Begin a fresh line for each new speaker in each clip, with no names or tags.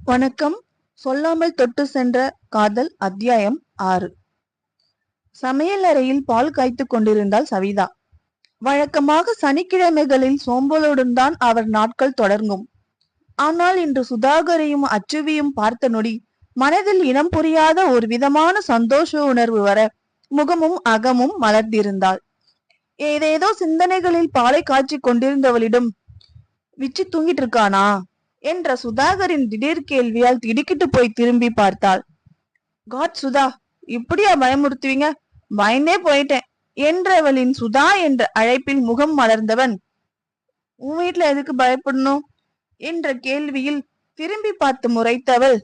வணக்கம். சொல்லாமல் தொட்டு சென்ற காதல் அத்தியாயம் 6. சமையல் அறையில் பால் காய்த்துக் கொண்டிருந்தாள் சவிதா. வழக்கமாக சனிக்கிழமைகளில் சோம்பலுடன் தான் அவர் நாட்கள் தொடங்கும். ஆனால் இன்று சுதாகரையும் அச்சுவியும் பார்த்த நொடி மனதில் இனம் புரியாத ஒரு விதமான சந்தோஷ உணர்வு வர முகமும் அகமும் மலர்ந்திருந்தாள். ஏதேதோ சிந்தனைகளில் பாலை காய்ச்சி கொண்டிருந்தவளிடம், விச்சி தூங்கிட்டு இருக்கானா என்ற சுதாகரின் திடீர் கேள்வியால் திடுக்கிட்டு போய் திரும்பி பார்த்தாள். காட் சுதா, இப்படியா பயமுறுத்துவீங்க? பயந்தே போயிட்டேன் என்றவளின் சுதா என்ற அழைப்பில் முகம் மலர்ந்தவன், உன் வீட்டுல எதுக்கு பயப்படணும் என்ற கேள்வியில் திரும்பி பார்த்து முறைத்தவள்,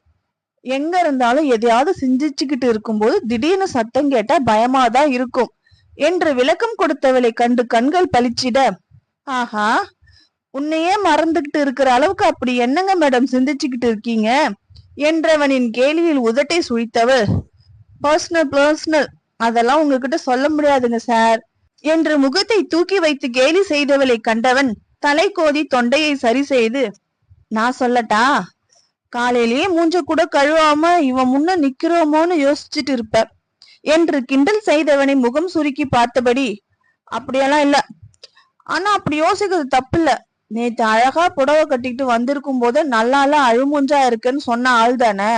எங்க இருந்தாலும் எதையாவது சிந்திச்சுக்கிட்டு இருக்கும்போது திடீர்னு சத்தம் கேட்டா பயமாதான் இருக்கும் என்று விளக்கம் கொடுத்தவளை கண்டு கண்கள் பளிச்சிட, ஆஹா, உன்னையே மறந்துகிட்டு இருக்கிற அளவுக்கு அப்படி என்னங்க மேடம் சிந்திச்சுக்கிட்டு இருக்கீங்க என்றவனின் கேலியில் உதட்டை சுழித்தவள், பர்சனல் அதெல்லாம் உங்ககிட்ட சொல்ல முடியாதுங்க சார் என்று முகத்தை தூக்கி வைத்து கேலி செய்தவளை கண்டவன் தலை கோதி தொண்டையை சரி செய்து, நான் சொல்லட்டா? காலையிலேயே மூஞ்ச கூட கழுவாம இவன் முன்ன நிக்கிறோமோன்னு யோசிச்சுட்டு இருப்ப என்று கிண்டல் செய்தவனை முகம் சுருக்கி பார்த்தபடி, அப்படியெல்லாம் இல்ல, ஆனா அப்படி யோசிக்கிறது தப்பு இல்ல. நேத்து அழகா புடவை கட்டிட்டு வந்திருக்கும் போது நல்லால அழுமுஞ்சா இருக்குன்னு சொன்ன ஆள் தானே.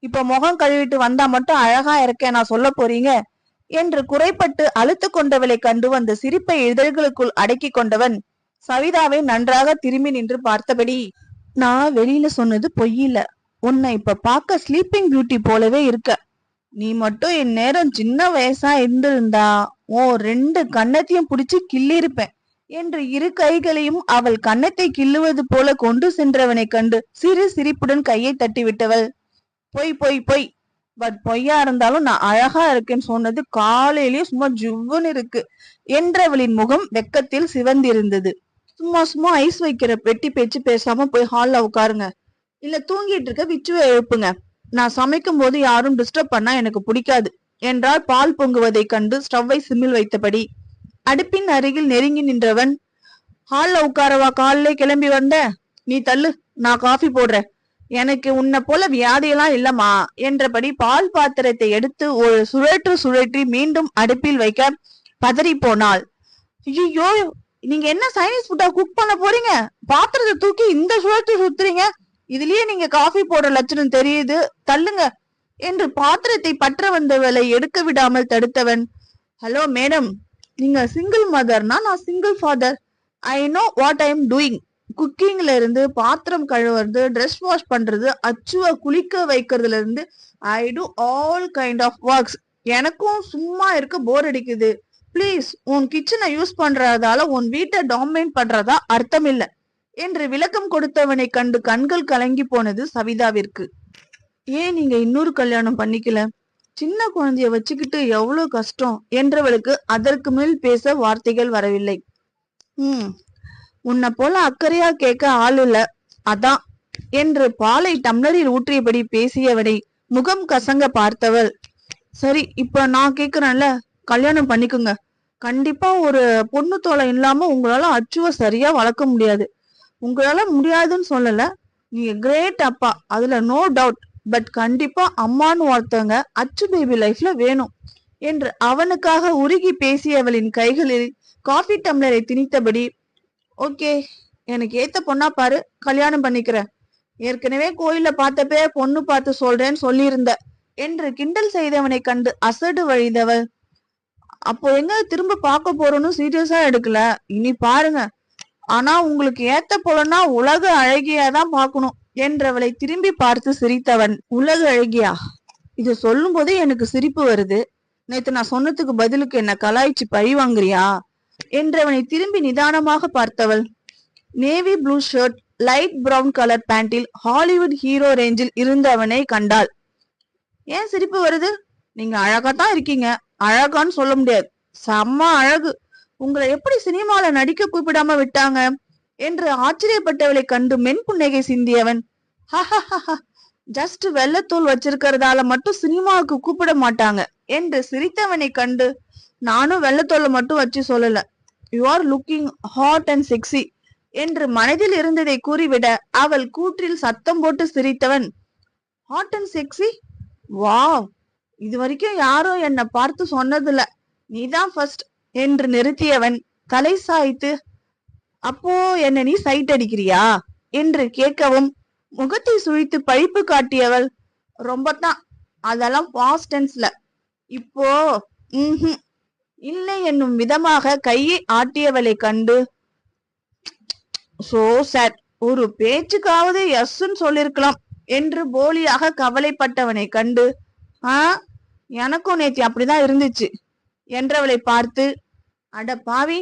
இப்ப முகம் கழுவிட்டு வந்தா மட்டும் அழகா இருக்கேன் நான் சொல்ல போறீங்க என்று குறைப்பட்டு அழுத்து கொண்டவளை கண்டு வந்த சிரிப்பை இதழ்களுக்குள் அடக்கி கொண்டவன் சவிதாவை நன்றாக திரும்பி நின்று பார்த்தபடி, நான் வெளியில சொன்னது பொய்யில. உன்னை இப்ப பார்க்க ஸ்லீப்பிங் பியூட்டி போலவே இருக்க. நீ மட்டும் என் நேரம் சின்ன வயசா இருந்திருந்தா ஓ 2 கன்னத்தையும் புடிச்சு கிள்ளி இருப்பேன் என்று இரு கைகளையும் அவள் கன்னத்தை கிள்ளுவது போல கொண்டு சென்றவனை கண்டு சிறு சிரிப்புடன் கையை தட்டிவிட்டவள், பொய் பொய் பொய், பட் பொய்யா இருந்தாலும் நான் அழகா இருக்கேன்னு சொன்னது காலையிலேயே சும்மா ஜுவ்வுன்னு இருக்கு என்றவளின் முகம் வெக்கத்தில் சிவந்திருந்தது. சும்மா சும்மா ஐஸ் வைக்கிற பெட்டி பேச்சு பேசாம போய் ஹால்ல உட்காருங்க, இல்ல தூங்கிட்டு இருக்க விச்சுவை எழுப்புங்க. நான் சமைக்கும் போது யாரும் டிஸ்டர்ப் பண்ணா எனக்கு பிடிக்காது என்றால் பால் பொங்குவதை கண்டு ஸ்டவ்வை சிம்மில் வைத்தபடி அடுப்பின் அருகில் நெருங்கி நின்றவன், ஹால்ல உட்காரவா காலையிலே கிளம்பி வந்த? நீ தள்ளு, நான் காஃபி போடுறேன். எனக்கு உன்னை போல வியாதியெல்லாம் இல்லம்மா என்றபடி பால் பாத்திரத்தை எடுத்து ஒரு சுழற்றி மீண்டும் அடுப்பில் வைக்க பதறி போனாள். ஐயோ, நீங்க என்ன சைனீஸ் ஃபுட்டா குக் பண்ண போறீங்க? பாத்திரத்தை தூக்கி இந்த சுழற்சி சுத்துறீங்க, இதுலயே நீங்க காஃபி போடுற லட்சணம் தெரியுது, தள்ளுங்க என்று பாத்திரத்தை பற்ற வந்தவளை எடுக்க விடாமல் தடுத்தவன், ஹலோ மேடம், நீங்க சிங்கிள் மதர்னா நான் single father. I know what I am doing. குக்கிங்ல இருந்து பாத்திரம் கழுவுறது, ட்ரெஸ் வாஷ் பண்றது, அச்சுவ குளிக்க வைக்கிறதுல இருந்து I do all kind of works. எனக்கும் சும்மா இருக்க போர் அடிக்குது. பிளீஸ், உன் கிச்சனை யூஸ் பண்றதால உன் வீட்டை டாமினேட் பண்றதா அர்த்தம் இல்ல என்று விளக்கம் கொடுத்தவனை கண்டு கண்கள் கலங்கி போனது சவிதாவிற்கு. ஏன் நீங்க இன்னொரு கல்யாணம் பண்ணிக்கல? சின்ன குழந்தைய வச்சுக்கிட்டு எவ்வளவு கஷ்டம் என்றவளுக்கு அதற்கு மேல் பேச வார்த்தைகள் வரவில்லை. உன்னை போல அக்கறையா கேட்க ஆள் இல்ல, அதான் என்று பாலை டம்ளரில் ஊற்றியபடி பேசியவனை முகம் கசங்க பார்த்தவள், சரி இப்ப நான் கேக்குறேன்ல, கல்யாணம் பண்ணிக்குங்க. கண்டிப்பா ஒரு பொண்ணு தோலை இல்லாம உங்களால அச்சுவ சரியா வளர்க்க முடியாது. உங்களால முடியாதுன்னு சொல்லல, நீங்க கிரேட் அப்பா, அதுல நோ டவுட். பட் கண்டிப்பா அம்மான்னு ஒருத்தவங்க அச்சு பேபி லைஃப்ல வேணும் என்று அவனுக்காக உருகி பேசியவளின் கைகளில் காஃபி டம்ளரை திணித்தபடி, ஓகே, எனக்கு ஏத்த பொண்ணா பாரு, கல்யாணம் பண்ணிக்கிறேன். ஏற்கனவே கோயில பார்த்தப்பே பொண்ணு பார்த்து சொல்றேன்னு சொல்லியிருந்த என்று கிண்டல் செய்தவனை கண்டு அசடு வழிந்தவள், அப்போ எங்க திரும்ப பார்க்க போறோன்னு சீரியஸா எடுக்கல, இனி பாருங்க. ஆனா உங்களுக்கு ஏத்த போலன்னா உலக அழகியாதான் பார்க்கணும் என்றவளை திரும்பி பார்த்து சிரித்தவன், உலக அழகியா? இது சொல்லும் போதே எனக்கு சிரிப்பு வருது. நேத்து நான் சொன்னதுக்கு பதிலுக்கு என்ன கலாய்ச்சி பழி வாங்குறியா என்றவனை திரும்பி நிதானமாக பார்த்தவள், navy blue shirt, light brown colour பேண்டில் ஹாலிவுட் ஹீரோ ரேஞ்சில் இருந்தவனை கண்டாள். ஏன் சிரிப்பு வருது? நீங்க அழகாத்தான் இருக்கீங்க. அழகான்னு சொல்ல முடியாது, செம்ம அழகு. உங்களை எப்படி சினிமால நடிக்க கூப்பிடாம விட்டாங்க என்று ஆச்சரியப்பட்டவளை கண்டு மென் புன்னகை சிந்தியவன், ஜஸ்ட் வெள்ளத்தோல் வச்சிருக்கிறதால மட்டும் சினிமாவுக்கு கூப்பிட மாட்டாங்க என்று சிரித்தவனை கண்டு, நானும் வெள்ளத்தோலை மட்டும் வச்சு சொல்லல, you are looking hot and sexy என்று மனதில் இருந்ததை கூறிவிட அவள் கூற்றில் சத்தம் போட்டு சிரித்தவன், ஹாட் அண்ட் செக்ஸி, வாவ், இது வரைக்கும் யாரும் என்ன பார்த்து சொன்னதில்ல, நீதான் ஃபர்ஸ்ட் என்று நிறுத்தியவன் தலை சாய்த்து, அப்போ என்ன நீ சைட் அடிக்கிறியா என்று கேட்கவும் முகத்தை சுழித்து பழிப்பு காட்டியவள், ரொம்பத்தான், அதெல்லாம் பாஸ்ட் டென்ஸ்ல, இப்போ இல்லை என்னும் விதமாக கையை ஆட்டியவளை கண்டு, சோ சேட், ஒரு பேச்சுக்காவது எஸ்ன்னு சொல்லிருக்கலாம் என்று போலியாக கவலைப்பட்டவனை கண்டு, எனக்கும் நேத்தி அப்படிதான் இருந்துச்சு என்றவளை பார்த்து, அட பாவி,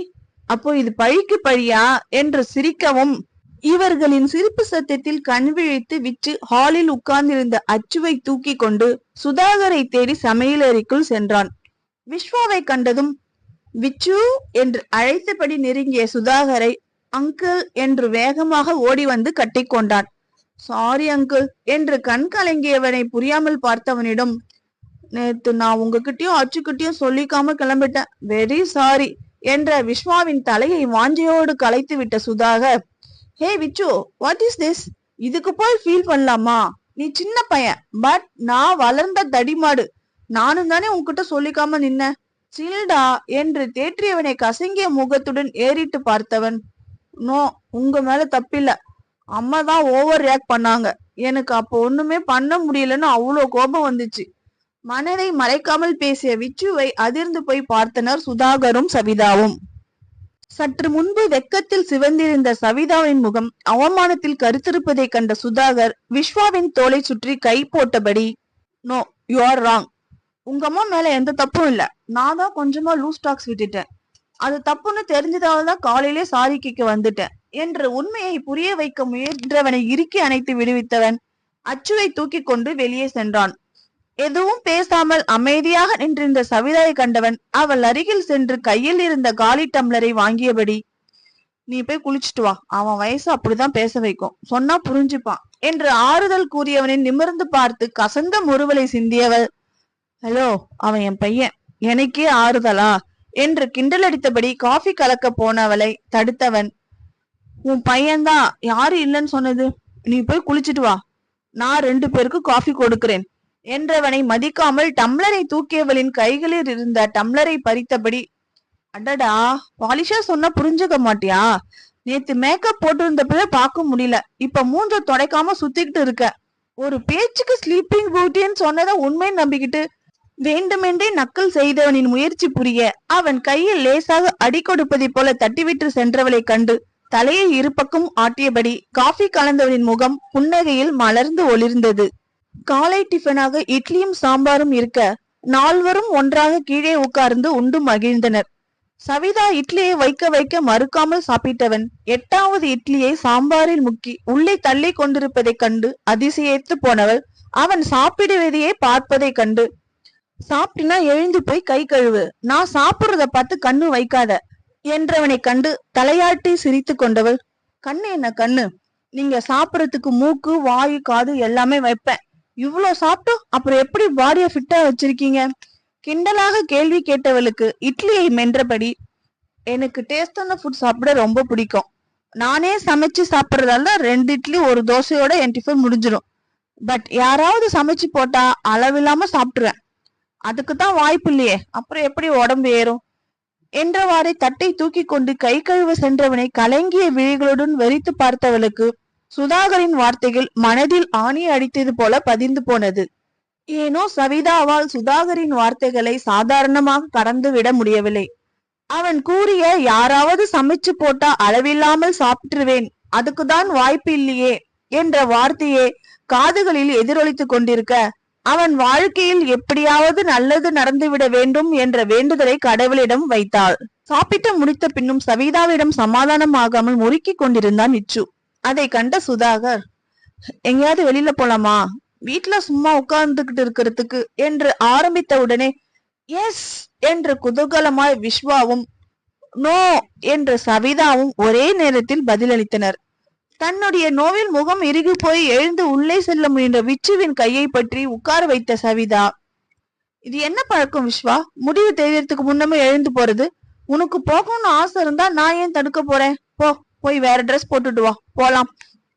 அப்போ இது பழிக்கு பழியா என்று சிரிக்கவும் இவர்களின் சிரிப்பு சத்தத்தில் கண் விழித்து விற்று ஹாலில் உட்கார்ந்திருந்த அச்சுவை தூக்கி கொண்டு சுதாகரை தேடி சமையலறைக்குள் சென்றான். விஸ்வாவை கண்டதும் விச்சு என்று அழைத்தபடி நெருங்கிய சுதாகரை அங்கிள் என்று வேகமாக ஓடி வந்து கட்டிக்கொண்டான். சாரி அங்கிள் என்று கண் கலங்கியவனை புரியாமல் பார்த்தவனிடம், நேத்து நான் உங்ககிட்டயும் அச்சுக்கிட்டயும் சொல்லிக்காம கிளம்பிட்டேன், வெரி சாரி என்ற விஸ்வாவின் தலையை வாஞ்சையோடு கலைத்து விட்ட சுதாகர், ஹே விச்சு, வாட் இஸ் திஸ், இதுக்கு போய் ஃபீல் பண்ணலாமா, நீ சின்ன பையன், பட் நான் வளர்ந்த தடிமாடு, நானும் தானே உன்கிட்ட சொல்லிக்காம நின்ன, சில்டா என்று தேற்றியவனை கசங்கிய முகத்துடன் ஏறிட்டு பார்த்தவன், நோ, உங்க மேல தப்பில்ல, அம்மா தான் ஓவர் ரியாக்ட் பண்ணாங்க, எனக்கு அப்போ ஒண்ணுமே பண்ண முடியலன்னு அவ்வளோ கோபம் வந்துச்சு. மனதை மறைக்காமல் பேசிய விச்சுவை அதிர்ந்து போய் பார்த்தனர் சுதாகரும் சவிதாவும். சற்று முன்பு வெக்கத்தில் சிவந்திருந்த சவிதாவின் முகம் அவமானத்தில் கருத்திருப்பதை கண்ட சுதாகர் விஸ்வாவின் தோலை சுற்றி கை போட்டபடி, நோ, யூ ஆர் ராங், உங்க அம்மா மேல எந்த தப்பும் இல்ல, நான் தான் கொஞ்சமா லூஸ் டாக்ஸ் விட்டுட்டேன், அது தப்புன்னு தெரிஞ்சதால்தான் காலையிலே சாரி கேட்க வந்துட்டேன் என்று உண்மையை புரிய வைக்க முயன்றவனை இறுக்கி அணைத்து விடுவித்தவன் அச்சுவை தூக்கி கொண்டு வெளியே சென்றான். எதுவும் பேசாமல் அமைதியாக நின்றிருந்த சவிதாயை கண்டவன் அவள் அருகில் சென்று கையில் இருந்த காலி டம்ளரை வாங்கியபடி, நீ போய் குளிச்சுட்டு வா, அவன் வயசு அப்படிதான் பேச வைக்கும், சொன்னா புரிஞ்சுப்பான் என்று ஆறுதல் கூறியவனை நிமிர்ந்து பார்த்து கசந்த முறுவலை சிந்தியவள், ஹலோ, அவன் என் பையன், எனக்கே ஆறுதலா என்று கிண்டல் அடித்தபடி காஃபி கலக்க போனவளை தடுத்தவன், உன் பையன்தான், யாரு இல்லைன்னு சொன்னது, நீ போய் குளிச்சுட்டு வா, நான் 2 பேருக்கு காஃபி கொடுக்கிறேன் என்றவனை மதிக்காமல் டம்ளரை தூக்கியவளின் கைகளில் இருந்த டம்ளரை பறித்தபடி, அடடா, பாலிஷா சொன்னா புரிஞ்சுக்க மாட்டியா, நேத்து மேக்கப் போட்டிருந்தப்பவே பார்க்க முடியல, இப்ப மூஞ்ச தொடைக்காம சுத்திக்கிட்டு இருக்க, ஒரு பேச்சுக்கு ஸ்லீப்பிங் பியூட்டின்னு சொன்னதை உண்மை நம்பிக்கிட்டு வேண்டுமென்றே நக்கல் செய்தவனின் முயற்சி புரிய அவன் கையில் லேசாக அடி கொடுப்பதை போல தட்டிவிட்டு சென்றவளை கண்டு தலையை இருபக்கம் ஆட்டியபடி காஃபி கலந்தவனின் முகம் புன்னகையில் மலர்ந்து ஒளிர்ந்தது. காலை டிஃபனாக இட்லியும் சாம்பாரும் இருக்க 4வரும் ஒன்றாக கீழே உட்கார்ந்து உண்டு மகிழ்ந்தனர். சவிதா இட்லியை வைக்க வைக்க மறுக்காமல் சாப்பிட்டவன் 8வது இட்லியை சாம்பாரில் முக்கி உள்ளே தள்ளி கொண்டிருப்பதை கண்டு அதிசயித்து போனவள் அவன் சாப்பிடுவதையே பார்ப்பதை கண்டு, சாப்பிட்டினா எழுந்து போய் கை கழுவு, நான் சாப்பிடுறத பார்த்து கண்ணு வைக்காத என்றவனை கண்டு தலையாட்டி சிரித்து கொண்டவள், கண்ணு என்ன கண்ணு, நீங்க சாப்பிடறதுக்கு மூக்கு வாயு காது எல்லாமே வைப்பேன், இவ்வளவு சாப்பிட்டோம் அப்புறம் எப்படி பாடிய ஃபிட்டா வச்சிருக்கீங்க கிண்டலாக கேள்வி கேட்டவளுக்கு இட்லியை மென்றபடி, எனக்கு டேஸ்டான ஃபுட் சாப்பிட ரொம்ப பிடிக்கும், நானே சமைச்சு சாப்பிடுறதால 2 இட்லி 1 தோசையோட என் டிஃபன் முடிஞ்சிடும், பட் யாராவது சமைச்சு போட்டா அளவில்லாம சாப்பிட்டுறேன், அதுக்குதான் வாய்ப்பு இல்லையே, அப்புறம் எப்படி உடம்பு ஏறும் என்றவாறே தட்டை தூக்கி கொண்டு கை கழுவ சென்றவனை கலங்கிய விழிகளுடன் வெறித்து பார்த்தவளுக்கு சுதாகரின் வார்த்தைகள் மனதில் ஆணி அடித்தது போல பதிந்து போனது. ஏனோ சவிதாவால் சுதாகரின் வார்த்தைகளை சாதாரணமாக கடந்து விட முடியவில்லை. அவன் கூறிய யாராவது சமைச்சு போட்டா அளவில்லாமல் சாப்பிட்டுருவேன், அதுக்குதான் வாய்ப்பு இல்லையே என்ற வார்த்தையே காதுகளில் எதிரொலித்துக் கொண்டிருக்க அவன் வாழ்க்கையில் எப்படியாவது நல்லது நடந்துவிட வேண்டும் என்ற வேண்டுதலை கடவுளிடம் வைத்தாள். சாப்பிட்டு முடித்த பின்னும் சவிதாவிடம் சமாதானமாகாமல் முறுக்கி கொண்டிருந்தான் நிச்சு. அதை கண்ட சுதாகர், எங்கேயாவது வெளியில போலாமா, வீட்டுல சும்மா உட்கார்ந்துகிட்டு இருக்கிறதுக்கு என்று ஆரம்பித்த உடனே எஸ் என்று குதூகலமாய் விஸ்வாவும் நோ என்று சவிதாவும் ஒரே நேரத்தில் பதிலளித்தனர். தன்னுடைய நோவில் முகம் இறுகி போய் எழுந்து உள்ளே செல்ல முயன்ற விச்சுவின் கையை பற்றி உட்கார வைத்த சவிதா, இது என்ன பழக்கம் விஸ்வா, முடிவு தெரியறதுக்கு முன்னமே எழுந்து போறது, உனக்கு போகணும்னு ஆசை இருந்தா நான் ஏன் தடுக்க போறேன், போ போய் வேற ட்ரெஸ் போட்டுட்டு வா, போலாம்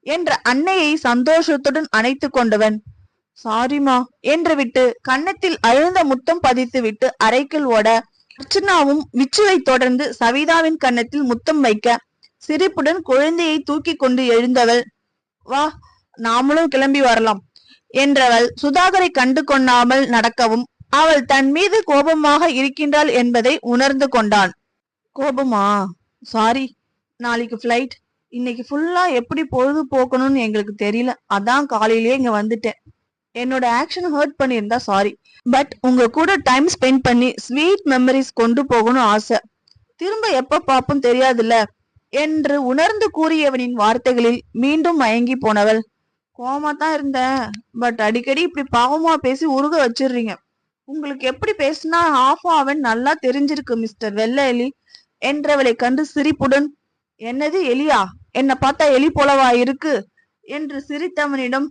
என்ற அன்னையை சந்தோஷத்துடன் அணைத்து கொண்டவன், சாரிமா என்று விட்டு கன்னத்தில் அழுந்த முத்தம் பதித்து விட்டு அறைக்குள் ஓட, அர்ச்சனாவும் விச்சுவை தொடர்ந்து சவிதாவின் கன்னத்தில் முத்தம் வைக்க, சிரிப்புடன் குழந்தையை தூக்கி கொண்டு எழுந்தவள், வா நாமளும் கிளம்பி வரலாம் என்றவள் சுதாகரை கண்டு கொள்ளாமல் நடக்கவும், அவள் தன் மீது கோபமாக இருக்கின்றாள் என்பதை உணர்ந்து கொண்டான். கோபமா? சாரி, நாளைக்கு ஃபிளைட், இன்னைக்கு ஃபுல்லா எப்படி பொழுது போக்கணும்னு எங்களுக்கு தெரியல, அதான் காலையிலேயே இங்க வந்துட்டேன். என்னோட ஆக்ஷன் ஹர்ட் பண்ணியிருந்தா சாரி, பட் உங்க கூட டைம் ஸ்பெண்ட் பண்ணி ஸ்வீட் மெமரிஸ் கொண்டு போகணும் ஆசை, திரும்ப எப்ப பாப்போம் தெரியாதுல்ல என்று உணர்ந்து கூறியவனின் வார்த்தைகளில் மீண்டும் மயங்கி போனவள், கோமா தான் இருந்தேன், பட் அடிக்கடி இப்படி பாவமா பேசி உருக வச்சிடுறீங்க, உங்களுக்கு எப்படி பேசினா ஆஃப் ஆவன் நல்லா தெரிஞ்சிருக்கு மிஸ்டர் வெள்ளை எலி என்றவளை கண்டு சிரிப்புடன், என்னது எலியா, என்ன பார்த்தா எலி போலவா இருக்கு என்று சிரித்தவனிடம்,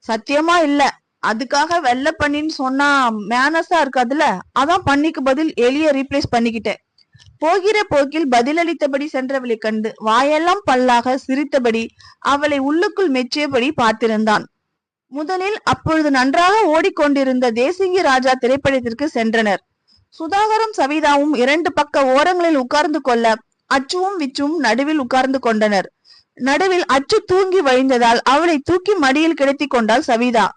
சத்தியமா இல்ல, அதுக்காக வெள்ளை பண்ணின்னு சொன்னா மேனஸா இருக்காதுல, அதான் பண்ணிக்கு பதில் எலிய ரீப்ளேஸ் பண்ணிக்கிட்டேன். போகிற போக்கில் பதிலளித்தபடி சென்றவளை கண்டு வாயெல்லாம் பல்லாக சிரித்தபடி அவளை உள்ளுக்குள் மெச்சியபடி பார்த்திருந்தான். முதலில் அப்பொழுது நன்றாக ஓடிக்கொண்டிருந்த தேசிங்கி ராஜா திரைப்படத்திற்கு சென்றனர். சுதாகரும் சவிதாவும் 2 பக்க ஓரங்களில் உட்கார்ந்து கொள்ள, அச்சுவும் விச்சுவும் நடுவில் உட்கார்ந்து கொண்டனர். நடுவில் அச்சு தூங்கி வழிந்ததால் அவளை தூக்கி மடியில் கிடத்தி கொண்டாள் சவிதா.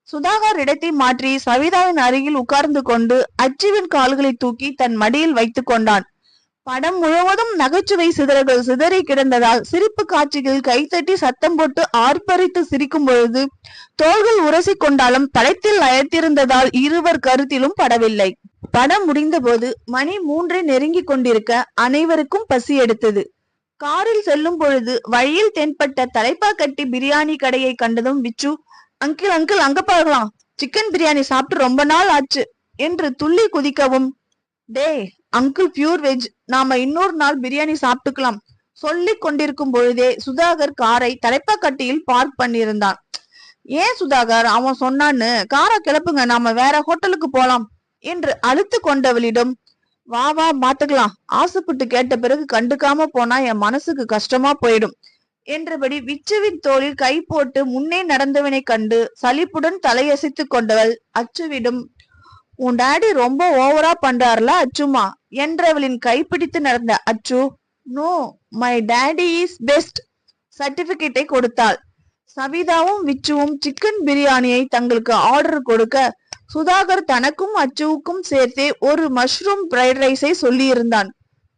சுதாகர் இடத்தை மாற்றி சவிதாவின் அருகில் உட்கார்ந்து கொண்டு அச்சுவின் கால்களை தூக்கி தன் மடியில் வைத்துக் கொண்டான். படம் முழுவதும் நகைச்சுவை சிதறல்கள் சிதறி கிடந்ததால் சிரிப்பு காட்சிகள் கைத்தட்டி சத்தம் போட்டு ஆர்ப்பரித்து சிரிக்கும் பொழுது தோள்கள் உரசி கொண்டாலும் படத்தில் அழைத்திருந்ததால் இருவர் கருத்திலும் படவில்லை. படம் முடிந்த போது மணி 3 நெருங்கி கொண்டிருக்க அனைவருக்கும் பசி எடுத்தது. காரில் செல்லும் பொழுது வழியில் தென்பட்ட தலைப்பாக்கட்டி பிரியாணி கடையை கண்டதும் விச்சு, அங்கிள் அங்கிள் அங்க பார்க்கலாம், சிக்கன் பிரியாணி சாப்பிட்டு ரொம்ப நாள் ஆச்சு என்று துள்ளி குதிக்கவும், டே அங்கிள் பியூர் வெஜ், நாம இன்னொரு நாள் பிரியாணி சாப்பிட்டுக்கலாம் சொல்லி கொண்டிருக்கும் பொழுதே சுதாகர் காரை தலைப்பாக்கட்டியில் பார்க் பண்ணியிருந்தான். ஏன் சுதாகர், அவன் சொன்னான்னு காரை கிளப்புங்க, நாம வேற ஹோட்டலுக்கு போலாம் என்று அழுத்து கொண்டவளிடம், வா வா மாத்துக்கலாம், ஆசைப்பட்டு கேட்ட பிறகு கண்டுக்காம போனா என் மனசுக்கு கஷ்டமா போயிடும் என்றபடி விச்சுவின் தோளில் கை போட்டு முன்னே நடந்தவனை கண்டு சலிப்புடன் தலையசைத்து கொண்டவள் அச்சுவிடம், உன் டாடி ரொம்ப ஓவரா பண்றாருல அச்சுமா என்றவளின் கைப்பிடித்து நடந்த அச்சு, no my daddy is best சர்டிபிகேட்டை கொடுத்தாள். சவிதாவும் விச்சுவும் சிக்கன் பிரியாணியை தங்களுக்கு ஆர்டர் கொடுக்க, சுதாகர் தனக்கும் அச்சுவுக்கும் சேர்த்தே ஒரு மஷ்ரூம் ஃப்ரைட் ரைஸை சொல்லி இருந்தான்.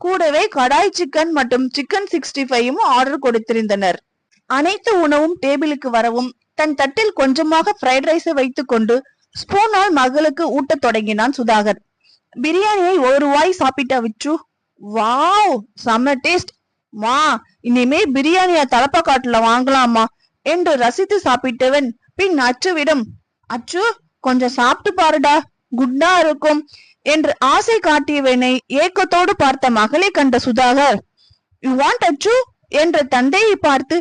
கூடவே கடாய் சிக்கன் மற்றும் சிக்கன் 65 ஆர்டர் கொடுத்திருந்தனர். அனைத்து உணவும் டேபிளுக்கு வரவும் தன் தட்டில் கொஞ்சமாக ஃப்ரைட் ரைஸை வைத்துக் கொண்டு ஸ்பூனால் மகளுக்கு ஊட்டத் தொடங்கினான் சுதாகர். பிரியாணியை ஒரு வாய் சாப்பிட்ட விச்சு, வாவ் செம்ம டேஸ்ட், மா இனிமே பிரியாணிய தலப்பாக்காட்டுல வாங்கலாமா என்று ரசித்து சாப்பிட்டவன் பின் அச்சுவிடம், அச்சு கொஞ்சம் சாப்பிட்டு பாருடா, குட்டா இருக்கும் என்று ஆசை காட்டியவனை ஏக்கத்தோடு பார்த்த மகளை கண்ட சுதாகர், யூ வாண்ட் அச்சு என்ற தந்தையை பார்த்து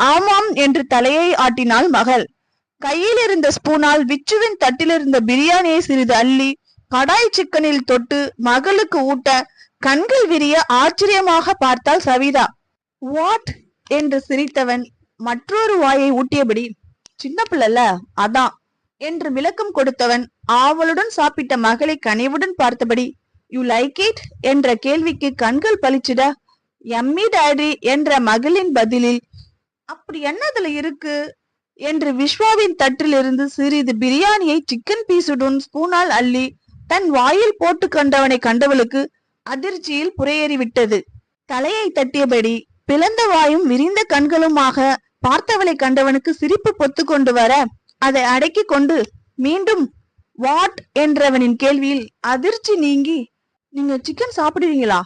ஆமாம் என்று தலையை ஆட்டினாள் மகள். கையில் இருந்த ஸ்பூனால் விச்சுவின் தட்டிலிருந்த பிரியாணியை சிறிது அள்ளி கடாய் சிக்கனில் தொட்டு மகளுக்கு ஊட்ட கண்கள் விரிய ஆச்சரியமாக பார்த்தாள் சவிதா. வாட் என்று சிரித்தவன் மற்றொரு வாயை ஊட்டியபடி, சின்ன பிள்ளைல அதான் என்று விளக்கம் கொடுத்தவன் ஆவலுடன் சாப்பிட்ட மகளை கனிவுடன் பார்த்தபடி, யூ லைக் இட் என்ற கேள்விக்கு கண்கள் பளிச்சிட, எம்மி டாடி என்ற மகளின் பதிலில், அப்படி என்னதுல இருக்கு என்று விஸ்வாவின் தட்டிலிருந்து சிறிது பிரியாணியை சிக்கன் பீசுடன் ஸ்பூனால் அள்ளி தன் வாயில் போட்டு கண்டவனை கண்டவளுக்கு அதிர்ச்சியில் புரையேறிவிட்டது. தலையை தட்டியபடி பிளந்த வாயும் விரிந்த கண்களுமாக பார்த்தவளை கண்டவனுக்கு சிரிப்பு பொத்து கொண்டு வர அதை அடக்கி கொண்டு மீண்டும் வாட் என்றவனின் கேள்வியில் அதிர்ச்சி நீங்கி, நீங்க சிக்கன் சாப்பிடுவீங்களா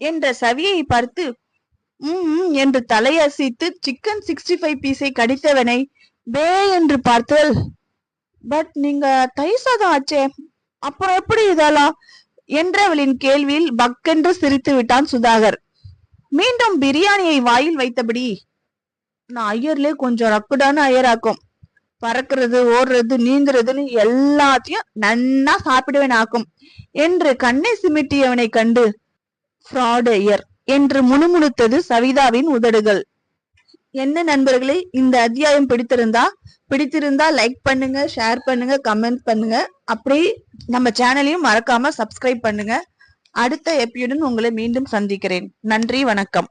என்ற சவியை பார்த்து என்று தலையசைத்து சிக்கன் 65 பீஸை கடித்தவனை பே என்று பார்த்தல், பட் நீங்க தயிர் சாதம் ஆச்சே, அப்புறம் எப்படி இதெல்லாம் என்றவளின் கேள்வியில் பக்கென்று சிரித்து விட்டான் சுதாகர். மீண்டும் பிரியாணியை வாயில் வைத்தபடி, நான் ஐயர்லே கொஞ்சம் ரக்குடான ஐயராக்கும், பறக்கிறது ஓடுறது நீந்துறதுன்னு எல்லாத்தையும் நன்னா சாப்பிடுவேன் ஆக்கும் என்று கண்ணை சிமிட்டியவனை கண்டு, ஃப்ராட் ஐயர் என்று முணுமுணுத்தது சவிதாவின் உதடுகள். என்ன நண்பர்களே, இந்த அத்தியாயம் பிடித்திருந்தா லைக் பண்ணுங்க, ஷேர் பண்ணுங்க, கமெண்ட் பண்ணுங்க. அப்படியே நம்ம சேனலையும் மறக்காம சப்ஸ்கிரைப் பண்ணுங்க. அடுத்த எபியுடன் உங்களை மீண்டும் சந்திக்கிறேன். நன்றி, வணக்கம்.